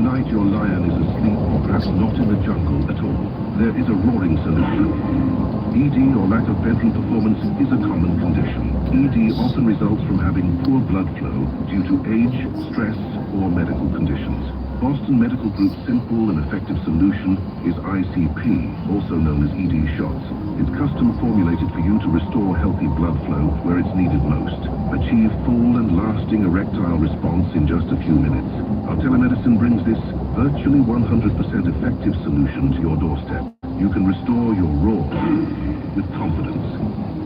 tonight your lion is asleep or perhaps not in the jungle at all, there is a roaring solution. ED or lack of bedroom performance is a common condition. ED often results from having poor blood flow due to age, stress, or medical conditions. Boston Medical Group's simple and effective solution is ICP, also known as ED shots. It's custom formulated for you to restore healthy blood flow where it's needed most. Achieve full and lasting erectile response in just a few minutes. Our telemedicine brings this virtually 100% effective solution to your doorstep. You can restore your raw with confidence.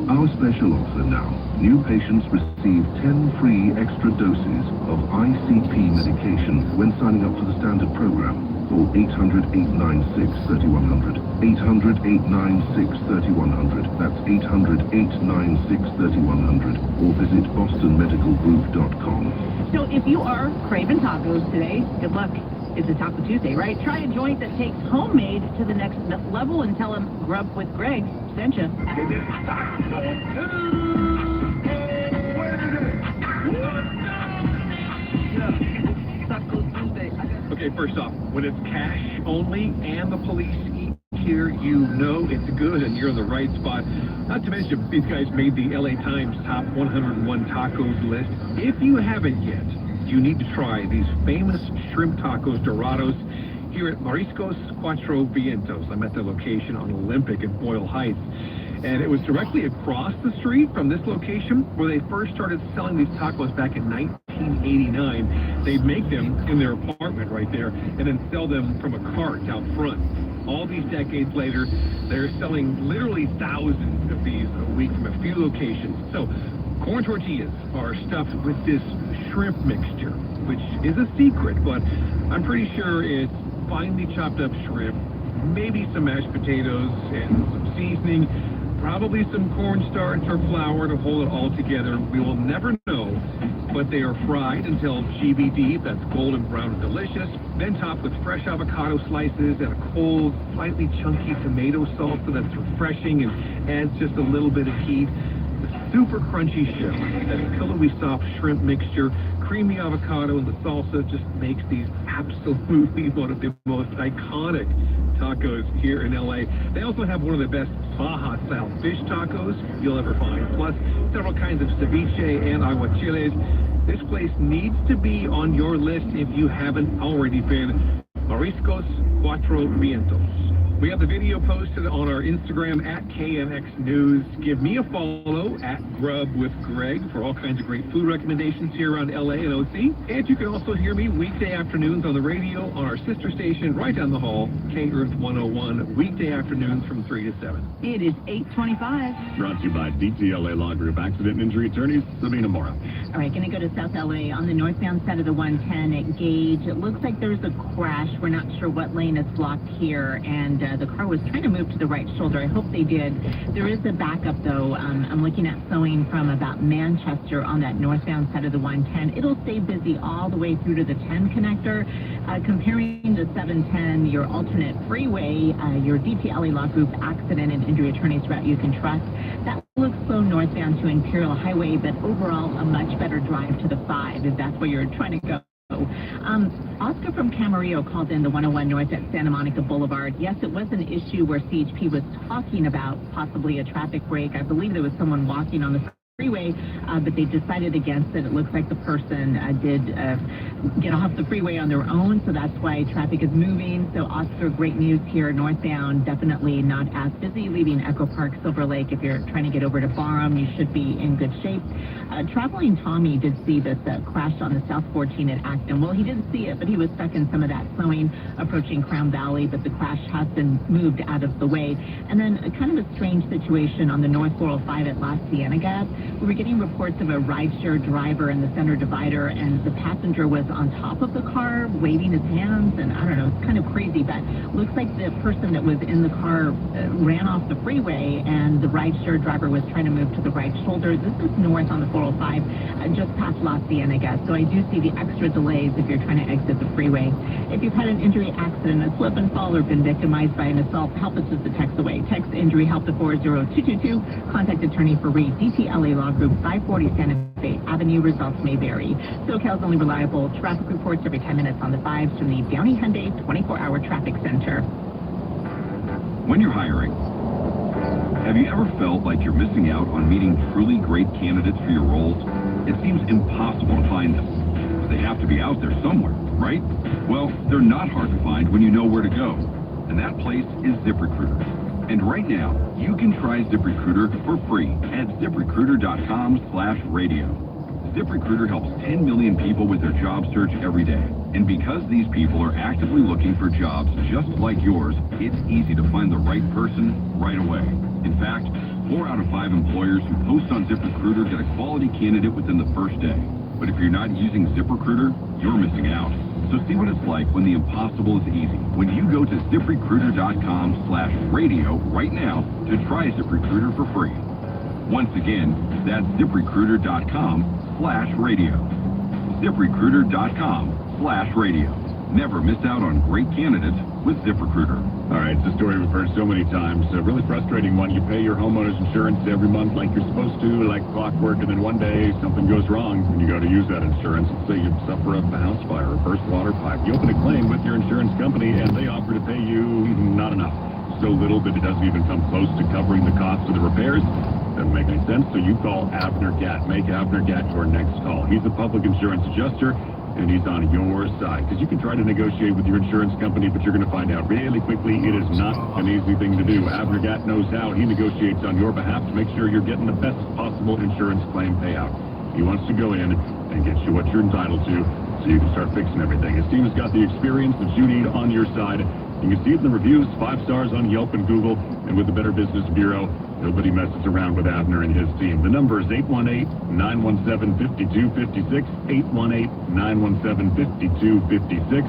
Our special offer now. New patients receive 10 free extra doses of ICP medication when signing up for the standard program. Call 800-896-3100. 800-896-3100. That's 800-896-3100. Or visit bostonmedicalgroup.com. So if you are craving tacos today, good luck. It's a Taco Tuesday, right? Try a joint that takes homemade to the next level and tell them Grub with Greg sent you. Okay, first off, when it's cash only and the police eat here, you know it's good and you're in the right spot. Not to mention, these guys made the LA Times top 101 tacos list. If you haven't yet, you need to try these famous shrimp tacos Dorados here at Mariscos Cuatro Vientos. I'm at the location on Olympic in Boyle Heights. And it was directly across the street from this location where they first started selling these tacos back in 1989. They'd make them in their apartment right there and then sell them from a cart out front. All these decades later, they're selling literally thousands of these a week from a few locations. So corn tortillas are stuffed with this shrimp mixture, which is a secret, but I'm pretty sure it's finely chopped up shrimp, maybe some mashed potatoes and some seasoning, probably some cornstarch or flour to hold it all together. We will never know, but they are fried until GBD, that's golden brown and delicious, then topped with fresh avocado slices and a cold, slightly chunky tomato sauce that's refreshing and adds just a little bit of heat. The super crunchy shell, that pillowy soft shrimp mixture, creamy avocado, and the salsa just makes these absolutely one of the most iconic tacos here in LA. They also have one of the best Baja-style fish tacos you'll ever find, plus several kinds of ceviche and aguachiles. This place needs to be on your list if you haven't already been. Mariscos Cuatro Vientos. We have the video posted on our Instagram at KNX News. Give me a follow at Grub with Greg for all kinds of great food recommendations here around LA and OC. And you can also hear me weekday afternoons on the radio on our sister station right down the hall, K-Earth 101, weekday afternoons from 3 to 7. It is 8:25. Brought to you by DTLA Law Group Accident and Injury Attorneys, Sabina Mora. All right, going to go to South LA on the northbound side of the 110 at Gage. It looks like there's a crash. We're not sure what lane is blocked here, and the car was trying to move to the right shoulder. I hope they did. There is a backup, though. I'm looking at flowing from about Manchester on that northbound side of the 110. It'll stay busy all the way through to the 10 connector. Comparing the 710, your alternate freeway, your DTLA Law Group Accident and Injury Attorneys route you can trust, that looks slow northbound to Imperial Highway, but overall a much better drive to the 5 if that's where you're trying to go. Oscar from Camarillo called in the 101 North at Santa Monica Boulevard. Yes, it was an issue where CHP was talking about possibly a traffic break. I believe there was someone walking on the freeway, but they decided against it. It looks like the person did get off the freeway on their own, so that's why traffic is moving. So Oscar, great news here. Northbound, definitely not as busy, leaving Echo Park, Silver Lake. If you're trying to get over to Barham, you should be in good shape. Traveling Tommy did see this crash on the South 14 at Acton. Well, he didn't see it, but he was stuck in some of that slowing approaching Crown Valley, but the crash has been moved out of the way. And then kind of a strange situation on the North 405 at La Cienega. We were getting reports of a rideshare driver in the center divider, and the passenger was on top of the car, waving his hands, and I don't know, it's kind of crazy, but looks like the person that was in the car ran off the freeway, and the rideshare driver was trying to move to the right shoulder. This is north on the 405, just past La Cienega, so I do see the extra delays if you're trying to exit the freeway. If you've had an injury, accident, a slip and fall, or been victimized by an assault, help us just a text away. Text injury help to 40222. Contact attorney for Reed, DTLA Law Group, 540 Santa Fe Avenue. Results may vary. SoCal's only reliable traffic reports every 10 minutes on the 5s from the Downey Hyundai 24-hour traffic center. When you're hiring, have you ever felt like you're missing out on meeting truly great candidates for your roles? It seems impossible to find them. They have to be out there somewhere, right? Well, they're not hard to find when you know where to go. And that place is ZipRecruiter. And right now, you can try ZipRecruiter for free at ZipRecruiter.com/radio. ZipRecruiter helps 10 million people with their job search every day. And because these people are actively looking for jobs just like yours, it's easy to find the right person right away. In fact, 4 out of 5 employers who post on ZipRecruiter get a quality candidate within the first day. But if you're not using ZipRecruiter, you're missing out. So see what it's like when the impossible is easy. When you go to ZipRecruiter.com/radio right now to try ZipRecruiter for free. Once again, that's ZipRecruiter.com/radio. ZipRecruiter.com/radio. Never miss out on great candidates with ZipRecruiter. All right, it's a story we've heard so many times. A really frustrating one. You pay your homeowner's insurance every month like you're supposed to, like clockwork, and then one day something goes wrong when you go to use that insurance. Let's say you suffer a house fire or burst water pipe. You open a claim with your insurance company, and they offer to pay you not enough. So little that it doesn't even come close to covering the cost of the repairs. Doesn't make any sense, so you call Abner Gatt. Make Abner Gatt your next call. He's a public insurance adjuster, and he's on your side. Because you can try to negotiate with your insurance company, but you're going to find out really quickly it is not an easy thing to do. Abner Gatt knows how. He negotiates on your behalf to make sure you're getting the best possible insurance claim payout. He wants to go in and get you what you're entitled to so you can start fixing everything. His team has got the experience that you need on your side. You can see it in the reviews, 5 stars on Yelp and Google, and with the Better Business Bureau, nobody messes around with Abner and his team. The number is 818-917-5256, 818-917-5256.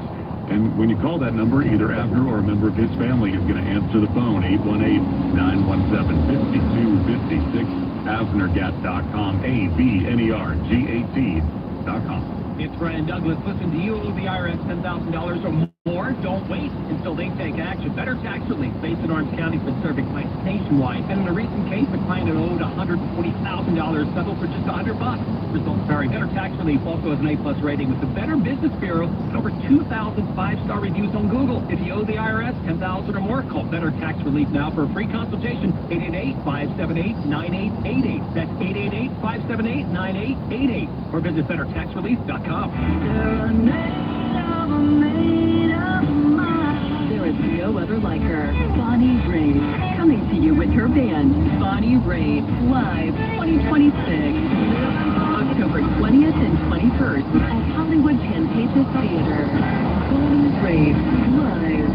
And when you call that number, either Abner or a member of his family is going to answer the phone, 818-917-5256, AbnerGatt.com, ABNERGAT.com. It's Brian Douglas. Listen, do you owe the IRS $10,000 or more? Don't wait until they take action. Better Tax Relief, based in Orange County, has been serving clients nationwide. And in a recent case, a client who owed $140,000 settled for just $100. Results vary. Better Tax Relief also has an A+ rating with the Better Business Bureau and over 2,000 5-star reviews on Google. If you owe the IRS $10,000 or more, call Better Tax Relief now for a free consultation. 888-578-9888. That's 888-578-9888. Or visit BetterTaxRelief.com. There is no other like her. Bonnie Raitt, coming to you with her band, Bonnie Raitt, Live 2026. October 20th and 21st at Hollywood Pantages Theater. Bonnie Raitt, Live.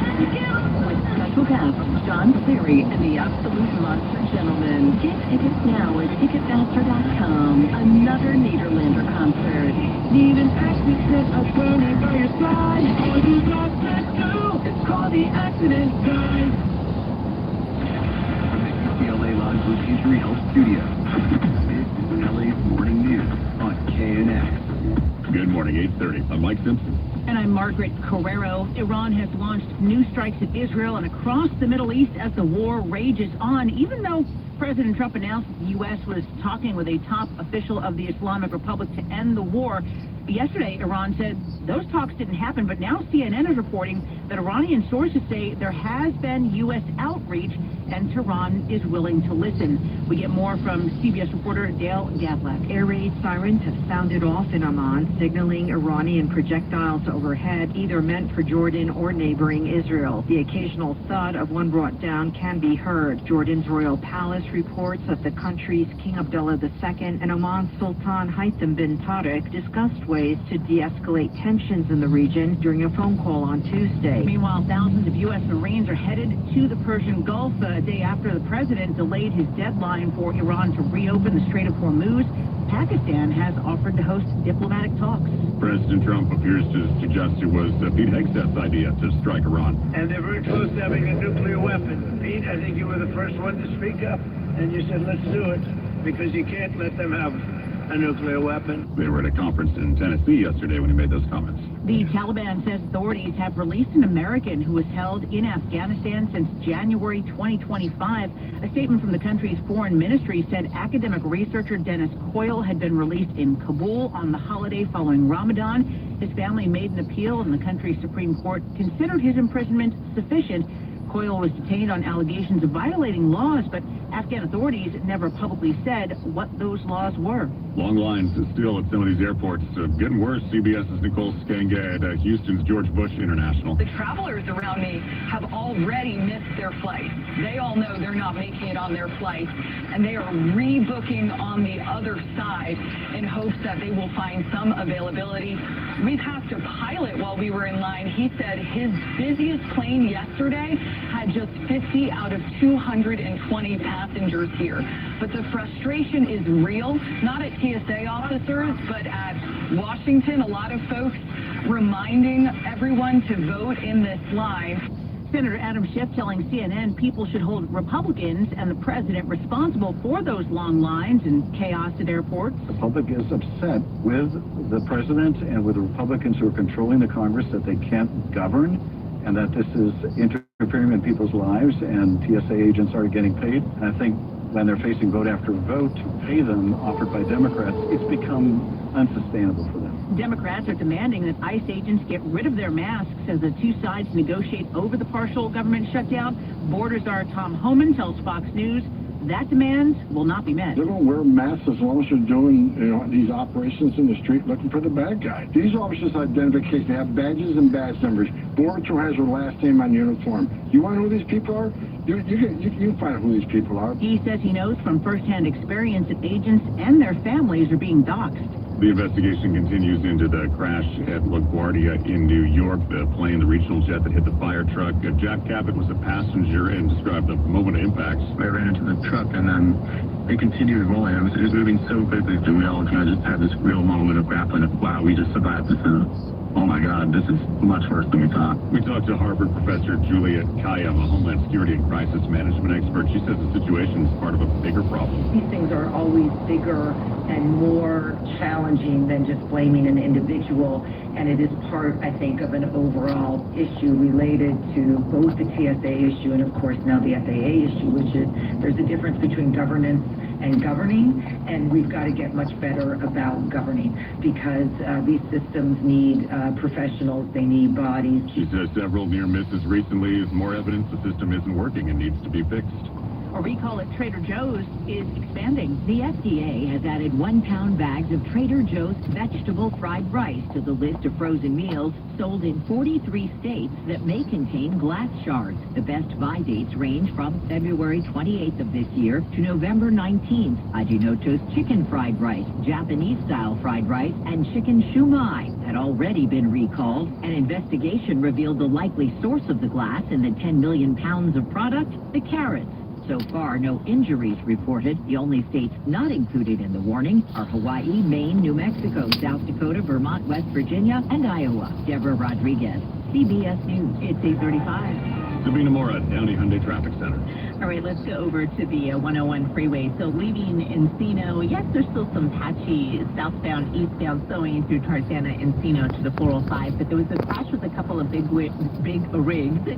With special guests, John Cleary and the Absolute Monster Gentlemen. Get tickets now at Ticketmaster.com. Another Nederlander concert. Need an accident attorney by your side. All you got to do is call the accident guy. From the UCLA Live with Injury Health Studio. This is LA's Morning News on KNX. Good morning, 8:30. I'm Mike Simpson. And I'm Margaret Carrero. Iran has launched new strikes at Israel and across the Middle East as the war rages on, even though President Trump announced the U.S. was talking with a top official of the Islamic Republic to end the war. Yesterday, Iran said those talks didn't happen, but now CNN is reporting that Iranian sources say there has been U.S. outreach and Tehran is willing to listen. We get more from CBS reporter Dale Gadlack. Air raid sirens have sounded off in Amman, signaling Iranian projectiles overhead, either meant for Jordan or neighboring Israel. The occasional thud of one brought down can be heard. Jordan's royal palace reports that the country's King Abdullah II and Oman's Sultan Haitham bin Tariq discussed ways to de-escalate tensions in the region during a phone call on Tuesday. Meanwhile, thousands of U.S. Marines are headed to the Persian Gulf a day after the president delayed his deadline for Iran to reopen the Strait of Hormuz. Pakistan has offered to host diplomatic talks. President Trump appears to suggest it was Pete Hegseth's idea to strike Iran. And they're very close to having a nuclear weapon. Pete, I think you were the first one to speak up, and you said, let's do it, because you can't let them have a nuclear weapon. They were at a conference in Tennessee yesterday when he made those comments. The Taliban says authorities have released an American who was held in Afghanistan since January 2025. A statement from the country's foreign ministry said academic researcher Dennis Coyle had been released in Kabul on the holiday following Ramadan. His family made an appeal and the country's Supreme Court considered his imprisonment sufficient. Coyle was detained on allegations of violating laws, but Afghan authorities never publicly said what those laws were. Long lines still at some of these airports. Getting worse. CBS's Nicole Skanga at Houston's George Bush International. The travelers around me have already missed their flight. They all know they're not making it on their flight, and they are rebooking on the other side in hopes that they will find some availability. We've asked a pilot while we were in line. He said his busiest plane yesterday had just 50 out of 220 passengers here. But the frustration is real, not at TSA officers, but at Washington. A lot of folks reminding everyone to vote in this line. Senator Adam Schiff telling CNN people should hold Republicans and the president responsible for those long lines and chaos at airports. The public is upset with the president and with the Republicans who are controlling the Congress that they can't govern, and that this is interfering in people's lives, and TSA agents are getting paid. And I think when they're facing vote after vote to pay them offered by Democrats, it's become unsustainable for them. Democrats are demanding that ICE agents get rid of their masks as the two sides negotiate over the partial government shutdown. Border czar Tom Homan tells Fox News that demand will not be met. They're going to wear masks as long as they're doing these operations in the street looking for the bad guy. These officers' identification have badges and badge numbers. Border Patrol has their last name on uniform. You want to know who these people are? You can find out who these people are. He says he knows from firsthand experience that agents and their families are being doxxed. The investigation continues into the crash at LaGuardia in New York. The plane, the regional jet that hit the fire truck. Jack Cabot was a passenger and described the moment of impact. I ran into the truck and then they continued rolling. It was moving so quickly that we all kind of just had this real moment of grappling of, wow, we just survived this. Oh my God, this is much worse than we thought. We talked to Harvard professor Juliet Kayyem, a Homeland Security and crisis management expert. She says the situation is part of a bigger problem. These things are always bigger and more challenging than just blaming an individual, and it is part, I think, of an overall issue related to both the TSA issue and, of course, now the FAA issue, which is there's a difference between governance and governing, and we've got to get much better about governing because these systems need professionals, they need bodies. She says several near misses recently is more evidence the system isn't working and needs to be fixed. A recall at Trader Joe's is expanding. The FDA has added 1-pound bags of Trader Joe's vegetable fried rice to the list of frozen meals sold in 43 states that may contain glass shards. The best buy dates range from February 28th of this year to November 19th. Ajinoto's chicken fried rice, Japanese-style fried rice, and chicken shumai had already been recalled. An investigation revealed the likely source of the glass in the 10 million pounds of product, the carrots. So far, no injuries reported. The only states not included in the warning are Hawaii, Maine, New Mexico, South Dakota, Vermont, West Virginia, and Iowa. Deborah Rodriguez, CBS News. It's 8:35. Sabina Mora, Downey Hyundai Traffic Center. All right, let's go over to the 101 freeway. So leaving Encino, yes, there's still some patchy southbound, eastbound slowing through Tarzana, Encino to the 405, but there was a crash with a couple of big rigs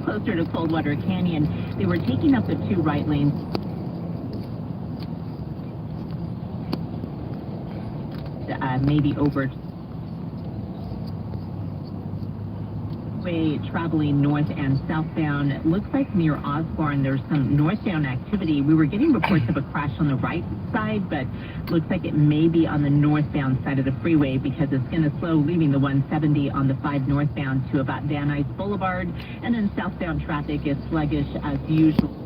closer to Coldwater Canyon. They were taking up the two right lanes. Maybe over traveling north and southbound. It looks like near Osborne there's some northbound activity. We were getting reports of a crash on the right side, but looks like it may be on the northbound side of the freeway because it's going to slow leaving the 170 on the 5 northbound to about Van Nuys Boulevard, and then southbound traffic is sluggish as usual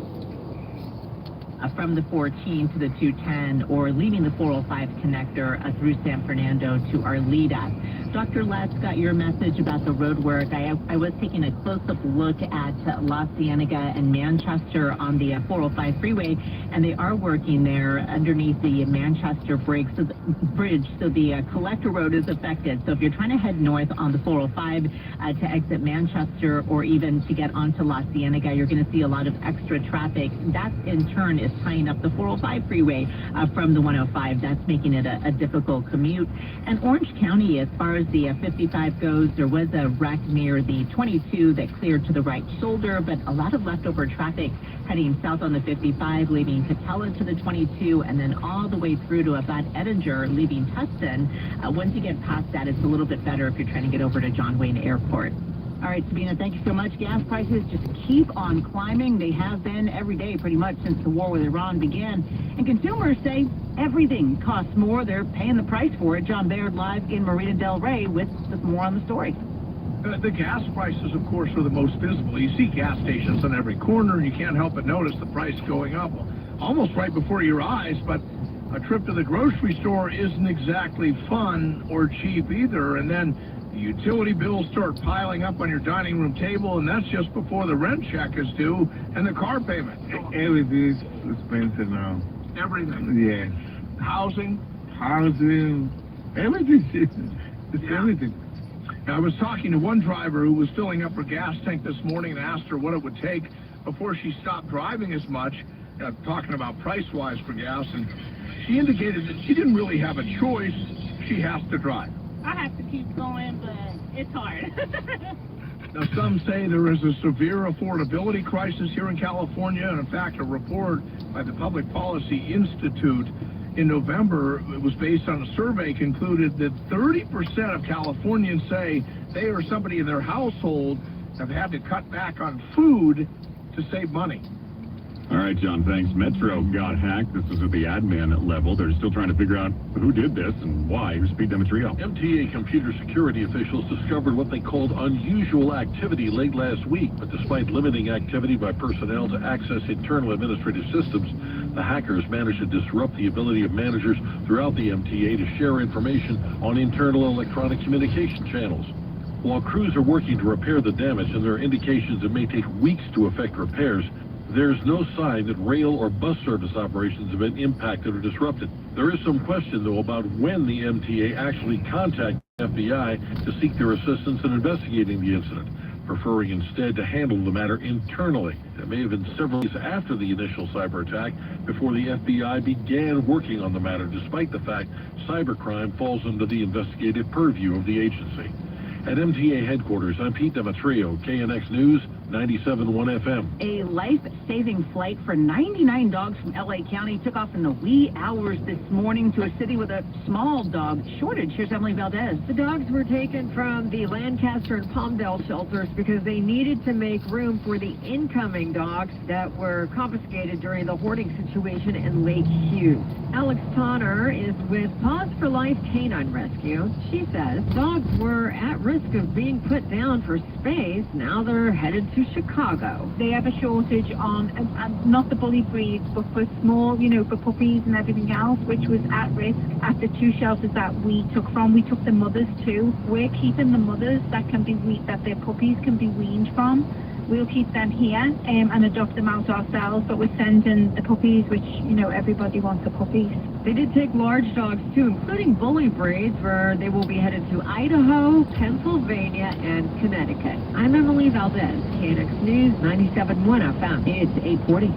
from the 14 to the 210 or leaving the 405 connector through San Fernando to Arleta. Dr. Letts got your message about the road work. I was taking a close-up look at La Cienega and Manchester on the 405 freeway, and they are working there underneath the Manchester bridge, so the collector road is affected. So if you're trying to head north on the 405 to exit Manchester or even to get onto La Cienega, you're going to see a lot of extra traffic. That, in turn, is tying up the 405 freeway from the 105. That's making it a difficult commute. And Orange County, as far as the 55 goes, there was a wreck near the 22 that cleared to the right shoulder, but a lot of leftover traffic heading south on the 55, leaving Catella to the 22, and then all the way through to about Edinger, leaving Tustin. Once you get past that, it's a little bit better if you're trying to get over to John Wayne Airport. All right, Sabina, thank you so much. Gas prices just keep on climbing. They have been every day pretty much since the war with Iran began. And consumers say everything costs more. They're paying the price for it. John Baird live in Marina Del Rey with more on the story. The gas prices, of course, are the most visible. You see gas stations on every corner, and you can't help but notice the price going up almost right before your eyes. But a trip to the grocery store isn't exactly fun or cheap either. And then the utility bills start piling up on your dining room table, and that's just before the rent check is due and the car payment. Everything is expensive now. Everything. Yeah. Housing. Everything. It's everything. I was talking to one driver who was filling up her gas tank this morning and asked her what it would take before she stopped driving as much, talking about price-wise for gas, and she indicated that she didn't really have a choice. She has to drive. I have to keep going, but it's hard. Now, some say there is a severe affordability crisis here in California, and in fact, a report by the Public Policy Institute in November, it was based on a survey, concluded that 30% of Californians say they or somebody in their household have had to cut back on food to save money. All right, John, thanks. Metro got hacked. This was at the admin level. They're still trying to figure out who did this and why. Here's Pete Demetrio. MTA computer security officials discovered what they called unusual activity late last week, but despite limiting activity by personnel to access internal administrative systems, the hackers managed to disrupt the ability of managers throughout the MTA to share information on internal electronic communication channels. While crews are working to repair the damage, and there are indications it may take weeks to effect repairs, there's no sign that rail or bus service operations have been impacted or disrupted. There is some question, though, about when the MTA actually contacted the FBI to seek their assistance in investigating the incident, preferring instead to handle the matter internally. It may have been several days after the initial cyber attack before the FBI began working on the matter, despite the fact cybercrime falls under the investigative purview of the agency. At MTA headquarters, I'm Pete Demetrio, KNX News, 97.1 FM. A life-saving flight for 99 dogs from L.A. County took off in the wee hours this morning to a city with a small dog shortage. Here's Emily Valdez. The dogs were taken from the Lancaster and Palmdale shelters because they needed to make room for the incoming dogs that were confiscated during the hoarding situation in Lake Hughes. Alex Tonner is with Paws for Life Canine Rescue. She says dogs were at risk of being put down for space. Now they're headed to Chicago. They have a shortage on, not the bully breeds, but for small, for puppies and everything else, which was at risk at the two shelters that we took from. We took the mothers too. We're keeping the mothers that their puppies can be weaned from. We'll keep them here and adopt them out ourselves, but we're sending the puppies, which, everybody wants the puppies. They did take large dogs, too, including bully breeds, where they will be headed to Idaho, Pennsylvania, and Connecticut. I'm Emily Valdez, KNX News, 97.1 FM. It's 8:40.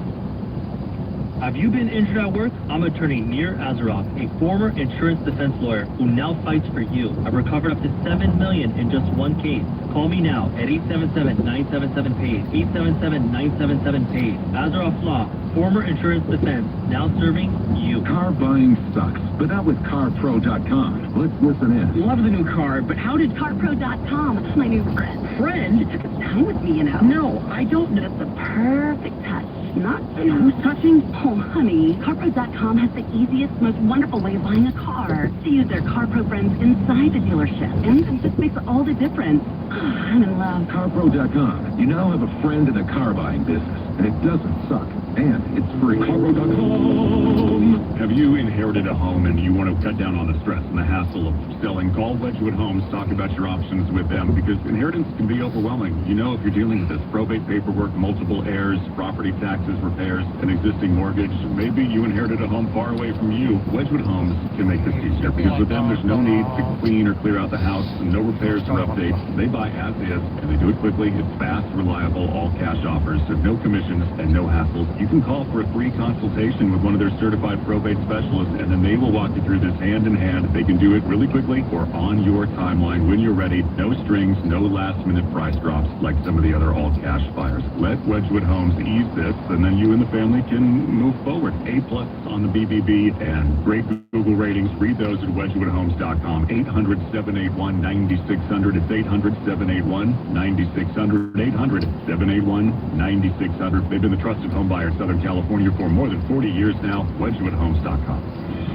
Have you been injured at work? I'm attorney Nir Azaroff, a former insurance defense lawyer who now fights for you. I've recovered up to $7 million in just one case. Call me now at 877-977-PAID, 877-977-PAID. Azaroff Law, former insurance defense, now serving you. Car buying sucks, but not with CarPro.com. Let's listen in. Love the new car, but how did CarPro.com, it's my new friend. Friend? Took its time with me, No, I don't know. It's the perfect touch. Not who's touching? Oh, honey, CarPro.com has the easiest, most wonderful way of buying a car. To use their CarPro friends inside the dealership. And it just makes all the difference. I'm in love. CarPro.com. You now have a friend in the car buying business. and it doesn't suck. And it's free. CarPro.com. Have you inherited a home and you want to cut down on the stress and the hassle of selling? Call Wedgwood Homes. Talk about your options with them, because inheritance can be overwhelming. You know, if you're dealing with this probate paperwork, multiple heirs, property taxes, repairs, an existing mortgage, maybe you inherited a home far away from you. Wedgwood Homes can make this easier, because with them there's no need to clean or clear out the house, and no repairs or updates. They buy as is, and they do it quickly. It's fast, reliable, all cash offers, so no commissions and no hassle. You can call for a free consultation with one of their certified probate specialists, and then they will walk you through this hand in hand. They can do it really quickly or on your timeline when you're ready. No strings, no last-minute price drops like some of the other all-cash buyers. Let Wedgwood Homes ease this, and then you and the family can move forward. A+ on the BBB and great Google ratings. Read those at wedgwoodhomes.com. 800-781-9600. It's 800-781-9600. 800-781-9600. They've been the trusted home buyer in Southern California for more than 40 years now. wedgwoodhomes.com.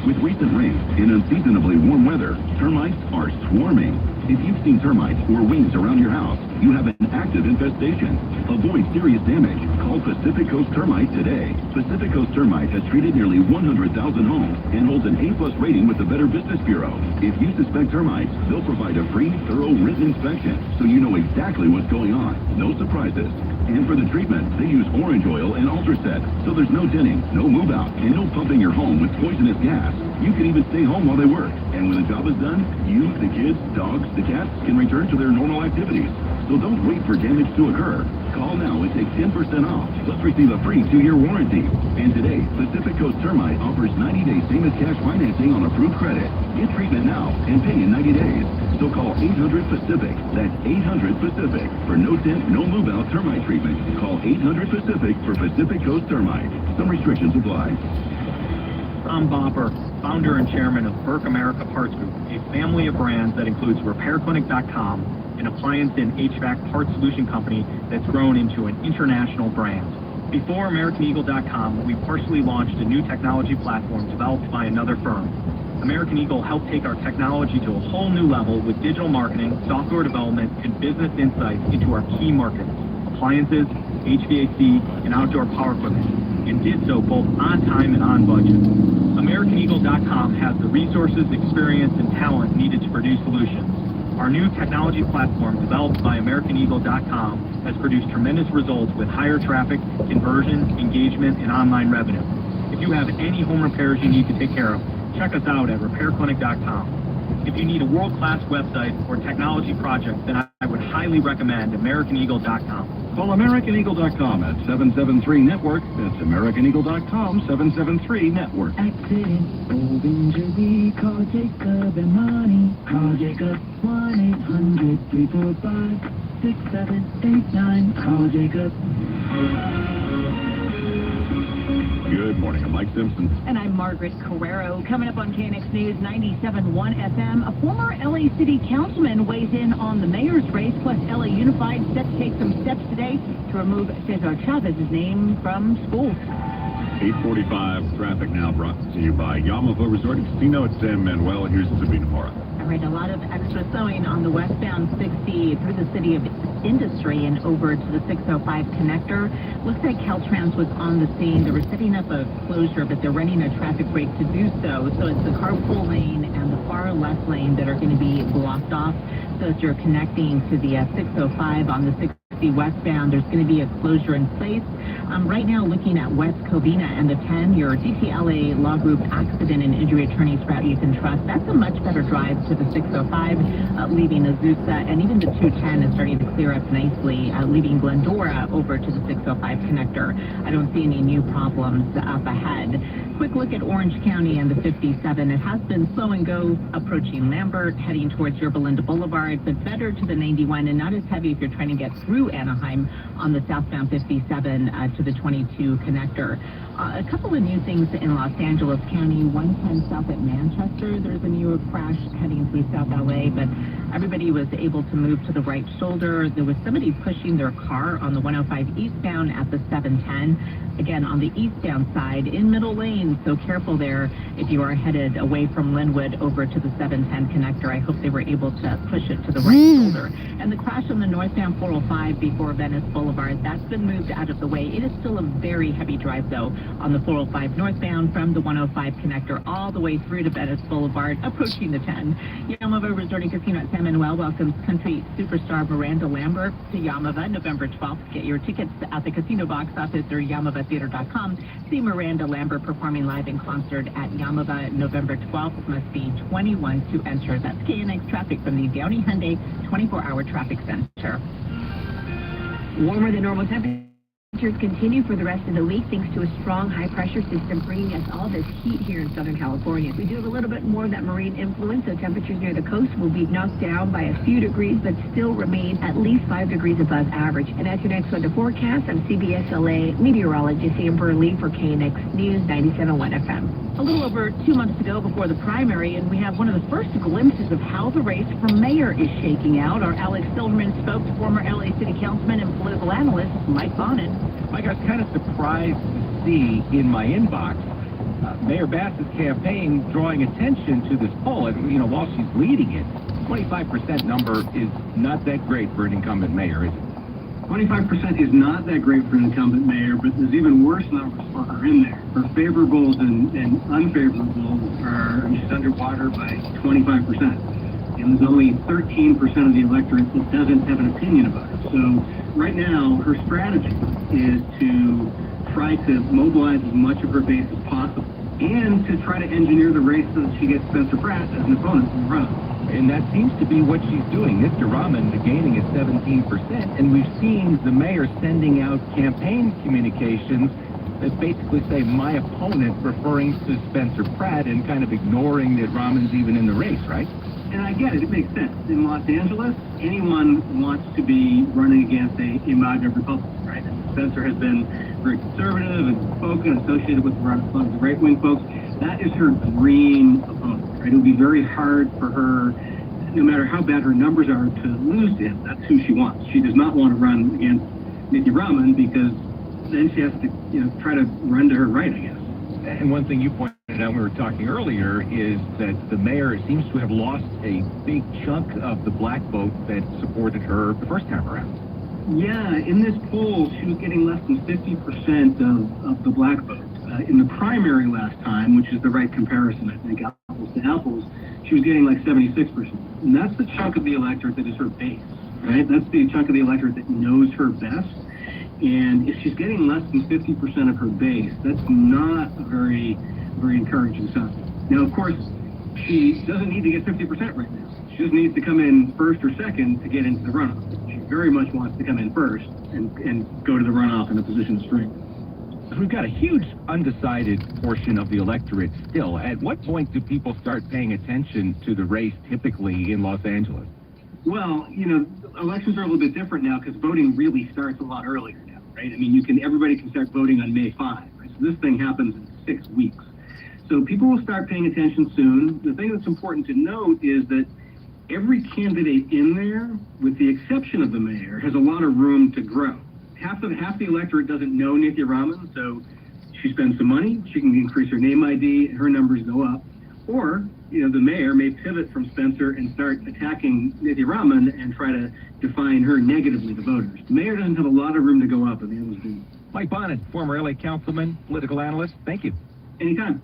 With recent rain and unseasonably warm weather, termites are swarming. If you've seen termites or wings around your house, you have an active infestation. Avoid serious damage. Call Pacific Coast Termite today. Pacific Coast Termite has treated nearly 100,000 homes and holds an A+ rating with the Better Business Bureau. If you suspect termites, they'll provide a free, thorough written inspection so you know exactly what's going on. No surprises. And for the treatment, they use orange oil and Ultracet, so there's no tinning, no move out, and no pumping your home with poisonous gas. You can even stay home while they work. And when the job is done, you, the kids, dogs, the cats can return to their normal activities. So don't wait for damage to occur. Call now and take 10% off. Plus receive a free 2-year warranty. And today, Pacific Coast Termite offers 90-day same-as-cash financing on approved credit. Get treatment now and pay in 90 days. So call 800-PACIFIC. That's 800-PACIFIC. For no tint, no move-out termite treatment. Call 800-PACIFIC for Pacific Coast Termite. Some restrictions apply. I'm Bopper, founder and chairman of Burke America Parts Group, a family of brands that includes RepairClinic.com, an appliance and HVAC parts solution company that's grown into an international brand. Before AmericanEagle.com, we partially launched a new technology platform developed by another firm. American Eagle helped take our technology to a whole new level with digital marketing, software development, and business insights into our key markets, appliances, HVAC, and outdoor power equipment, and did so both on time and on budget. AmericanEagle.com has the resources, experience, and talent needed to produce solutions. Our new technology platform, developed by AmericanEagle.com, has produced tremendous results with higher traffic, conversion, engagement, and online revenue. If you have any home repairs you need to take care of, check us out at RepairClinic.com. If you need a world-class website or technology project, then I would highly recommend AmericanEagle.com. Call AmericanEagle.com at 773-NETWORK. That's AmericanEagle.com, 773-NETWORK. Accident, old injury, call Jacob and Money. Call Jacob, 1-800-345-6789. Call Jacob. Good morning. I'm Mike Simpson. And I'm Margaret Carrero. Coming up on KNX News 97.1 FM, a former LA City Councilman weighs in on the mayor's race, plus LA Unified set to take some steps today to remove Cesar Chavez's name from schools. 8:45 traffic now brought to you by Yamaha Resort and Casino at San Manuel. Here's Sabina Mora. All right, a lot of extra slowing on the westbound 60 through the city of Industry and over to the 605 connector. Looks like Caltrans was on the scene. They were setting up a closure, but they're running a traffic brake to do so. So it's the carpool lane and the far left lane that are going to be blocked off. So as you're connecting to the 605 on the 60 westbound, there's going to be a closure in place. Right now, looking at West Covina and the 10, your DTLA Law Group Accident and Injury Attorneys route you can trust. That's a much better drive to the 605, leaving Azusa, and even the 210 is starting to clear up nicely, leaving Glendora over to the 605 connector. I don't see any new problems up ahead. Quick look at Orange County and the 57. It has been slow and go approaching Lambert, heading towards Yorba Linda Boulevard, but better to the 91 and not as heavy if you're trying to get through Anaheim on the southbound 57 to the 22 connector. A couple of new things in Los Angeles County, 110 south at Manchester. There's a new crash heading through South LA, but Everybody was able to move to the right shoulder. There was somebody pushing their car on the 105 eastbound at the 710. Again, on the eastbound side in middle lane, so careful there if you are headed away from Linwood over to the 710 connector. I hope they were able to push it to the right shoulder. And the crash on the northbound 405 before Venice Boulevard, that's been moved out of the way. It is still a very heavy drive, though, on the 405 northbound from the 105 connector all the way through to Venice Boulevard, approaching the 10. Yamava Resort and Casino at San Manuel welcomes country superstar Miranda Lambert to Yamava November 12th. Get your tickets at the casino box office or YamavaTheater.com. See Miranda Lambert performing live in concert at Yamava November 12th. Must be 21 to enter. That's KNX traffic from the Downey Hyundai 24-hour traffic center. Warmer than normal temperatures continue for the rest of the week thanks to a strong high-pressure system bringing us all this heat here in Southern California. We do have a little bit more of that marine influence, so temperatures near the coast will be knocked down by a few degrees, but still remain at least 5 degrees above average. And that's your next weather forecast. I'm CBS LA meteorologist Amber Lee for KNX News 97.1 FM. A little over 2 months to go before the primary, and we have one of the first glimpses of how the race for mayor is shaking out. Our Alex Silverman spoke to former LA City Councilman and political analyst Mike Bonnet. Mike, I was kind of surprised to see in my inbox Mayor Bass's campaign drawing attention to this poll. And, while she's leading it, 25% number is not that great for an incumbent mayor, is it? 25% is not that great for an incumbent mayor, but there's even worse numbers for her in there. Her favorables and unfavorables are, she's underwater by 25%. And there's only 13% of the electorate that doesn't have an opinion about it. So right now, her strategy is to try to mobilize as much of her base as possible and to try to engineer the race so that she gets Spencer Pratt as an opponent in the run. And that seems to be what she's doing. Mr. Rahman gaining at 17%, and we've seen the mayor sending out campaign communications that basically say, my opponent, referring to Spencer Pratt, and kind of ignoring that Rahman's even in the race, right? And I get it. It makes sense. In Los Angeles, anyone wants to be running against a MAGA Republican, right? And Spencer has been very conservative and spoken, associated with the right-wing folks. That is her dream opponent, right? It would be very hard for her, no matter how bad her numbers are, to lose to him. That's who she wants. She does not want to run against Nikki Rahman because then she has to, try to run to her right, I guess. And one thing you pointed out when we were talking earlier is that the mayor seems to have lost a big chunk of the black vote that supported her the first time around. Yeah, in this poll, she was getting less than 50% of the black vote. In the primary last time, which is the right comparison, I think, apples to apples, she was getting like 76%. And that's the chunk of the electorate that is her base, right? That's the chunk of the electorate that knows her best. And if she's getting less than 50% of her base, that's not a very, very encouraging sign. Now, of course, she doesn't need to get 50% right now. She just needs to come in first or second to get into the runoff. She very much wants to come in first and go to the runoff in a position of strength. We've got a huge undecided portion of the electorate still. At what point do people start paying attention to the race typically in Los Angeles? Well, elections are a little bit different now because voting really starts a lot earlier now, right? I mean, everybody can start voting on May 5, right? So this thing happens in 6 weeks. So people will start paying attention soon. The thing that's important to note is that every candidate in there, with the exception of the mayor, has a lot of room to grow. Half the electorate doesn't know Nikki Rahman, so she spends some money, she can increase her name ID, and her numbers go up. Or, the mayor may pivot from Spencer and start attacking Nikki Rahman and try to define her negatively to voters. The mayor doesn't have a lot of room to go up in the end. Mike Bonnet, former LA councilman, political analyst, thank you. Anytime.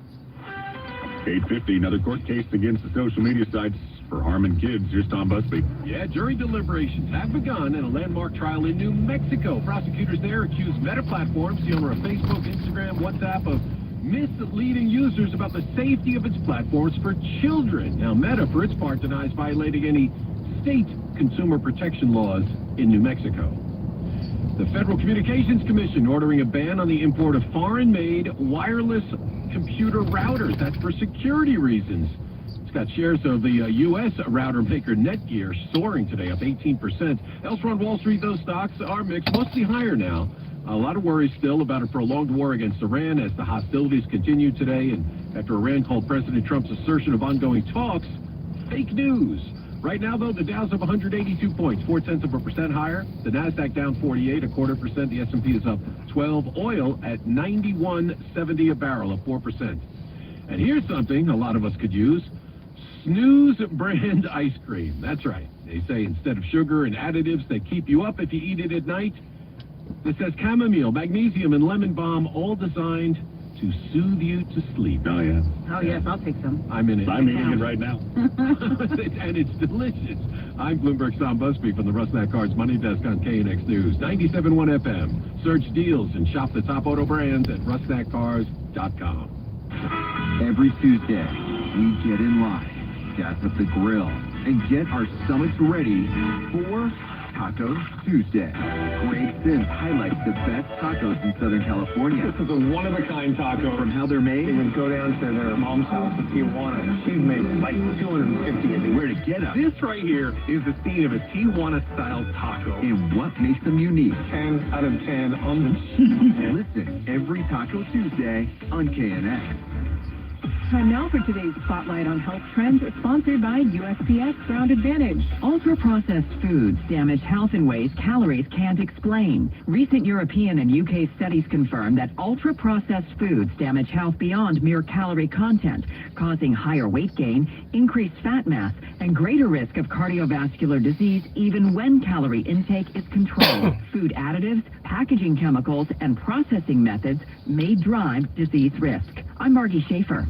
8:50, another court case against the social media sites for harming kids. Here's Tom Busby. Yeah, jury deliberations have begun in a landmark trial in New Mexico. Prosecutors there accuse Meta Platforms, the owner of Facebook, Instagram, WhatsApp, of misleading users about the safety of its platforms for children. Now, Meta, for its part, denies violating any state consumer protection laws in New Mexico. The Federal Communications Commission ordering a ban on the import of foreign-made wireless computer routers. That's for security reasons. It's got shares of the U.S. router maker Netgear soaring today, up 18%. Elsewhere on Wall Street, those stocks are mixed, mostly higher now. A lot of worry still about a prolonged war against Iran as the hostilities continue today, and after Iran called President Trump's assertion of ongoing talks fake news. Right now, though, the Dow's up 182 points, 0.4% higher. The Nasdaq down 48, 0.25%. The S&P is up 12. Oil at 91.70 a barrel, up 4%. And here's something a lot of us could use: Snooze brand ice cream. That's right. They say instead of sugar and additives that keep you up if you eat it at night, this says chamomile, magnesium, and lemon balm, all designed to soothe you to sleep. Oh, yeah. Oh, yes, I'll take some. I'm in it. I'm eating it right now. And it's delicious. I'm Bloomberg Sam Busby from the Rusnak Cars Money Desk on KNX News, 97.1 FM. Search deals and shop the top auto brands at rusnakcars.com. Every Tuesday, we get in line, gas up the grill, and get our stomachs ready for Taco Tuesday. Greg Sims highlights the best tacos in Southern California. This is a one-of-a-kind taco. From how they're made, They would go down to their mom's house in Tijuana, and she'd make like 250 of these. where to get them, This right here is the scene of a Tijuana-style taco. and what makes them unique. 10 out of 10 on the cheese. Listen every Taco Tuesday on KNX. Time now for today's Spotlight on Health Trends, sponsored by USPS Ground Advantage. Ultra-processed foods damage health in ways calories can't explain. Recent European and UK studies confirm that ultra-processed foods damage health beyond mere calorie content, causing higher weight gain, increased fat mass, and greater risk of cardiovascular disease even when calorie intake is controlled. Food additives, packaging chemicals, and processing methods may drive disease risk. I'm Margie Schaefer.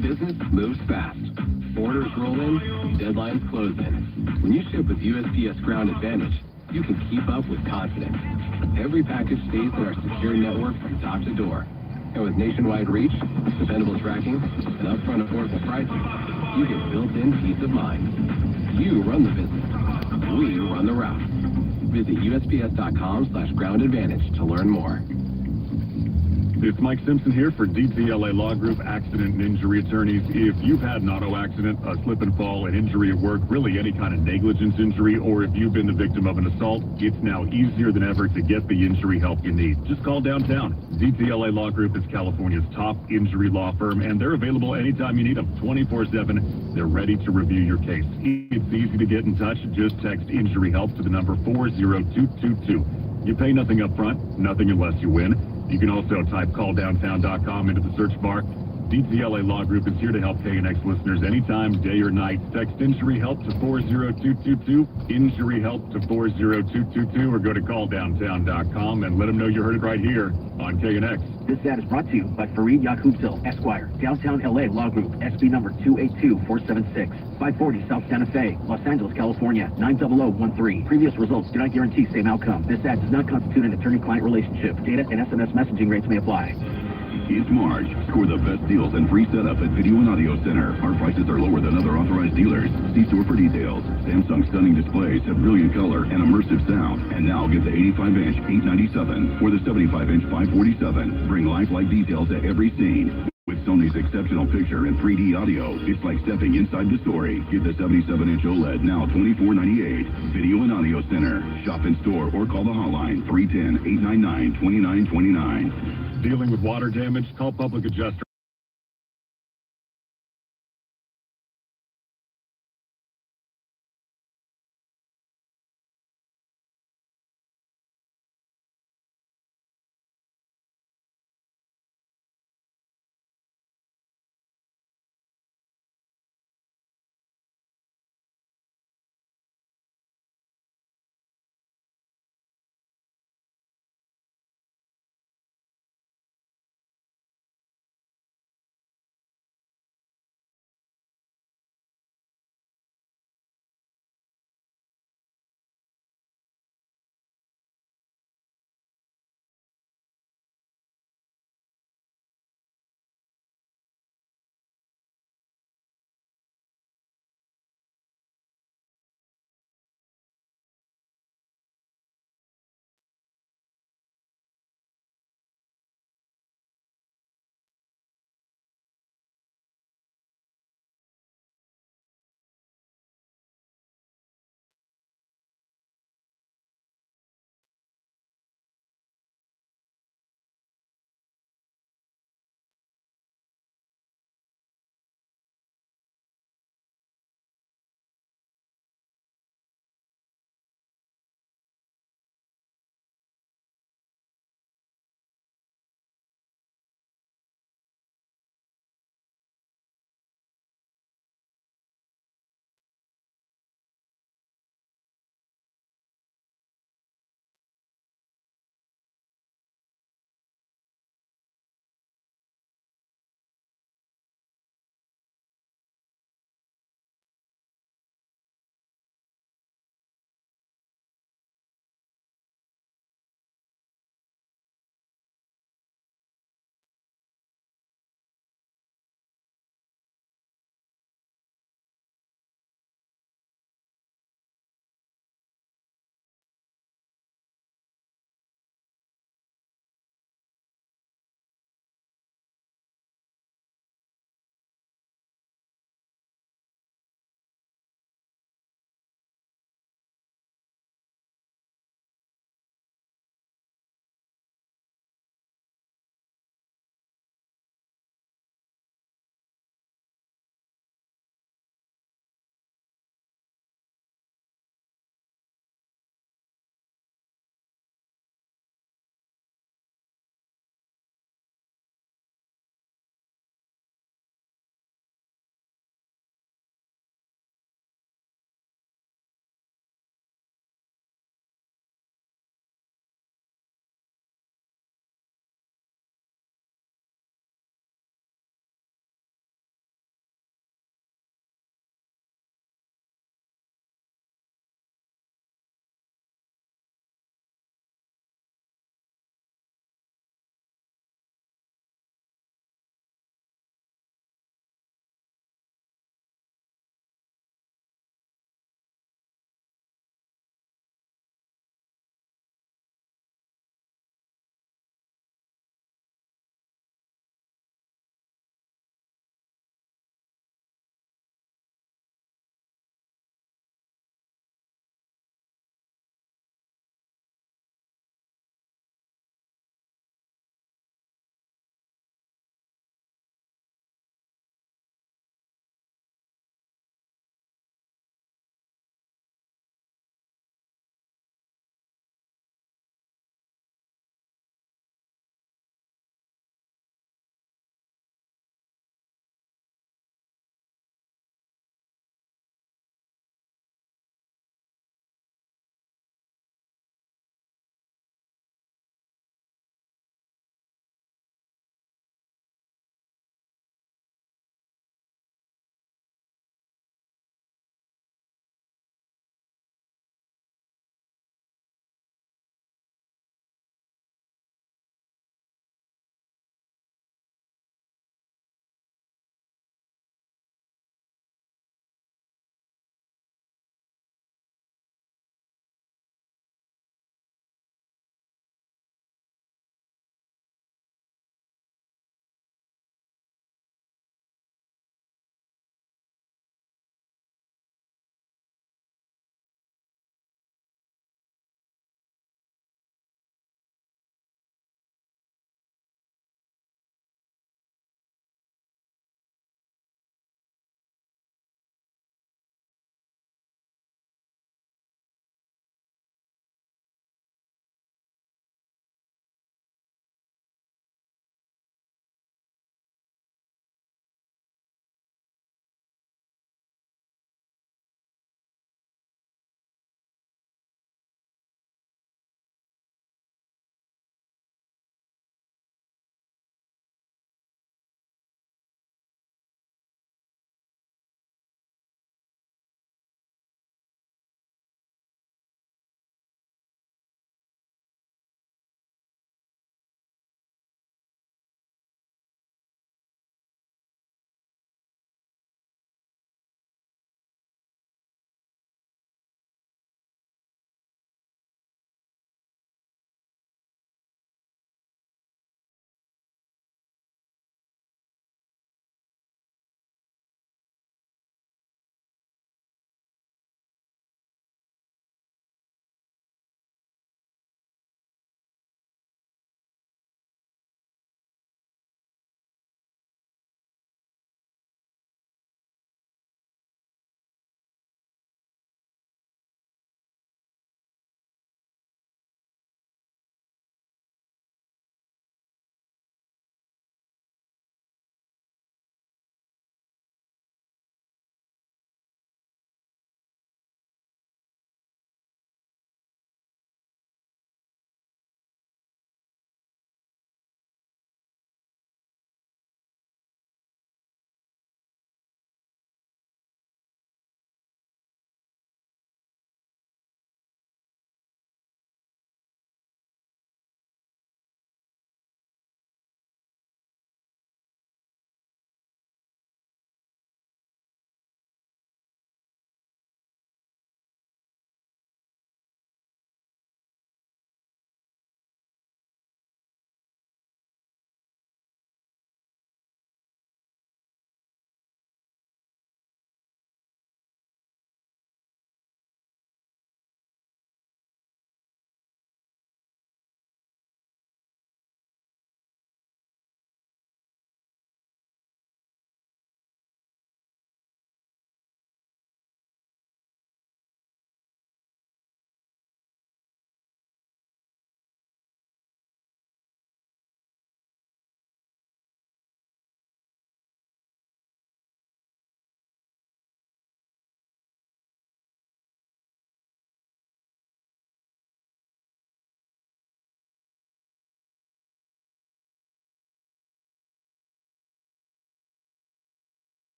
Business moves fast. Orders roll in, deadlines close in. When you ship with USPS Ground Advantage, you can keep up with confidence. Every package stays in our secure network from top to door. And with nationwide reach, dependable tracking, and upfront affordable pricing, you get built-in peace of mind. You run the business. We run the route. Visit USPS.com/groundadvantage to learn more. It's Mike Simpson here for DTLA Law Group, accident and injury attorneys. If you've had an auto accident, a slip and fall, an injury at work, really any kind of negligence injury, or if you've been the victim of an assault, it's now easier than ever to get the injury help you need. Just call downtown. DTLA Law Group is California's top injury law firm, and they're available anytime you need them, 24/7. They're ready to review your case. It's easy to get in touch. Just text injury help to the number 40222. You pay nothing up front, nothing unless you win. You can also type calldowntown.com into the search bar. DTLA Law Group is here to help KNX listeners anytime, day or night. Text Injury Help to 40222, Injury Help to 40222, or go to calldowntown.com and let them know you heard it right here on KNX. This ad is brought to you by Fareed Yakubzil, Esquire, Downtown LA Law Group, SB number 282476, 540 South Santa Fe, Los Angeles, California, 90013. Previous results do not guarantee same outcome. This ad does not constitute an attorney-client relationship. Data and SMS messaging rates may apply. It's March. Score the best deals and free setup at Video and Audio Center. Our prices are lower than other authorized dealers. See store for details. Samsung's stunning displays have brilliant color and immersive sound. And now get the 85-inch $897 or the 75-inch $547. Bring lifelike details to every scene. With Sony's exceptional picture and 3D audio, it's like stepping inside the story. Get the 77-inch OLED, now $24.98. Video and Audio Center. Shop in store or call the hotline, 310-899-2929. Dealing with water damage? Call Public Adjuster.